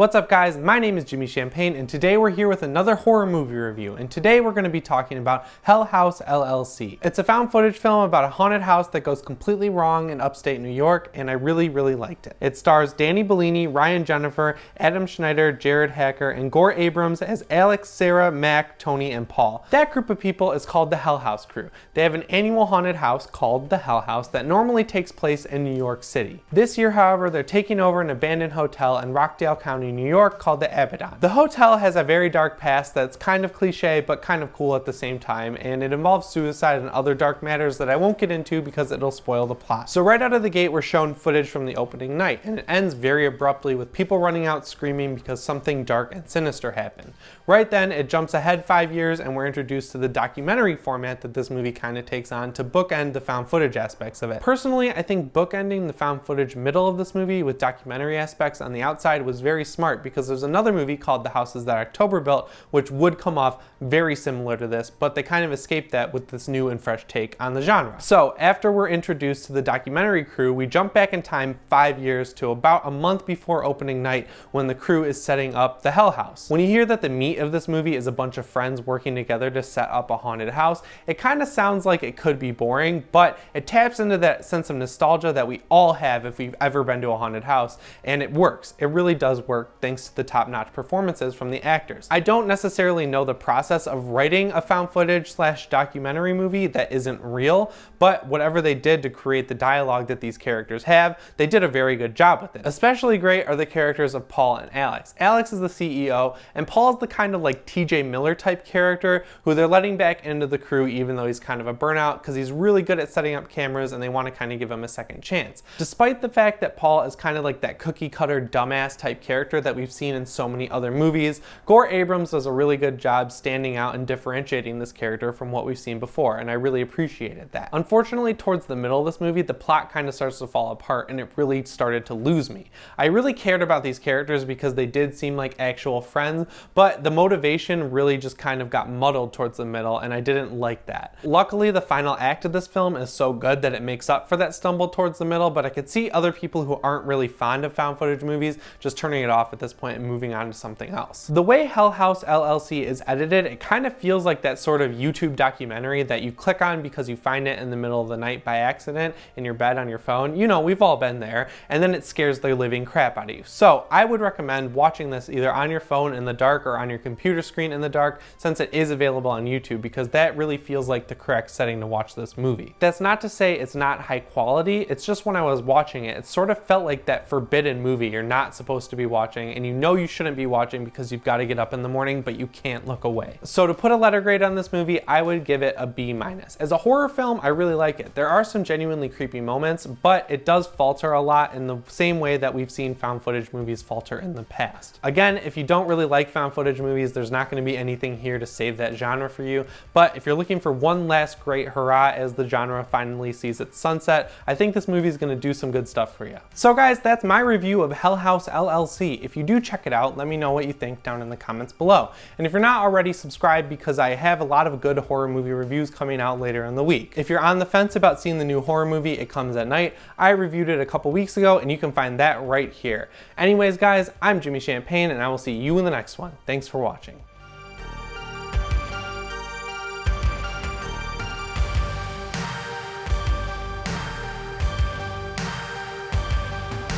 What's up guys, my name is Jimmy Champane and today we're here with another horror movie review, and today we're going to be talking about Hell House LLC. It's a found footage film about a haunted house that goes completely wrong in upstate New York, and I really liked it. It stars Danny Bellini, Ryan Jennifer, Adam Schneider, Jared Hacker, and Gore Abrams as Alex, Sarah, Mac, Tony, and Paul. That group of people is called the Hell House crew. They have an annual haunted house called the Hell House that normally takes place in New York City. This year, however, they're taking over an abandoned hotel in Rockdale County, New York called the Abaddon. The hotel has a very dark past that's kind of cliche but kind of cool at the same time, and it involves suicide and other dark matters that I won't get into because it'll spoil the plot. So right out of the gate we're shown footage from the opening night, and it ends very abruptly with people running out screaming because something dark and sinister happened. Right then it jumps ahead 5 years and we're introduced to the documentary format that this movie kind of takes on to bookend the found footage aspects of it. Personally, I think bookending the found footage middle of this movie with documentary aspects on the outside was very smart, because there's another movie called The Houses That October Built which would come off very similar to this, but they kind of escaped that with this new and fresh take on the genre. So after we're introduced to the documentary crew, we jump back in time 5 years to about a month before opening night when the crew is setting up the Hell House. When you hear that the meat of this movie is a bunch of friends working together to set up a haunted house, it kind of sounds like it could be boring, but it taps into that sense of nostalgia that we all have if we've ever been to a haunted house, and it works. It really does work thanks to the top-notch performances from the actors. I don't necessarily know the process of writing a found footage / documentary movie that isn't real, but whatever they did to create the dialogue that these characters have, they did a very good job with it. Especially great are the characters of Paul and Alex. Alex is the CEO, and Paul is the kind of like TJ Miller type character who they're letting back into the crew even though he's kind of a burnout, because he's really good at setting up cameras and they want to kind of give him a second chance. Despite the fact that Paul is kind of like that cookie cutter dumbass type character that we've seen in so many other movies, Gore Abrams does a really good job standing out and differentiating this character from what we've seen before, and I really appreciated that. Unfortunately, towards the middle of this movie, the plot kind of starts to fall apart and it really started to lose me. I really cared about these characters because they did seem like actual friends, but the motivation really just kind of got muddled towards the middle, and I didn't like that. Luckily, the final act of this film is so good that it makes up for that stumble towards the middle, but I could see other people who aren't really fond of found footage movies just turning it off at this point and moving on to something else. The way Hell House LLC is edited, it kind of feels like that sort of YouTube documentary that you click on because you find it in the middle of the night by accident in your bed on your phone. You know, we've all been there, and then it scares the living crap out of you. So I would recommend watching this either on your phone in the dark or on your computer screen in the dark, since it is available on YouTube, because that really feels like the correct setting to watch this movie. That's not to say it's not high quality, it's just when I was watching it, it sort of felt like that forbidden movie you're not supposed to be watching, and you know you shouldn't be watching because you've got to get up in the morning, but you can't look away. So to put a letter grade on this movie, I would give it a B-. As a horror film, I really like it. There are some genuinely creepy moments, but it does falter a lot in the same way that we've seen found footage movies falter in the past. Again, if you don't really like found footage movies, there's not going to be anything here to save that genre for you, but if you're looking for one last great hurrah as the genre finally sees its sunset, I think this movie is going to do some good stuff for you. So guys, that's my review of Hell House LLC. If you do check it out, let me know what you think down in the comments below. And if you're not already, subscribe, because I have a lot of good horror movie reviews coming out later in the week. If you're on the fence about seeing the new horror movie It Comes at Night, I reviewed it a couple weeks ago and you can find that right here. Anyways guys, I'm Jimmy Champane and I will see you in the next one. Thanks for watching.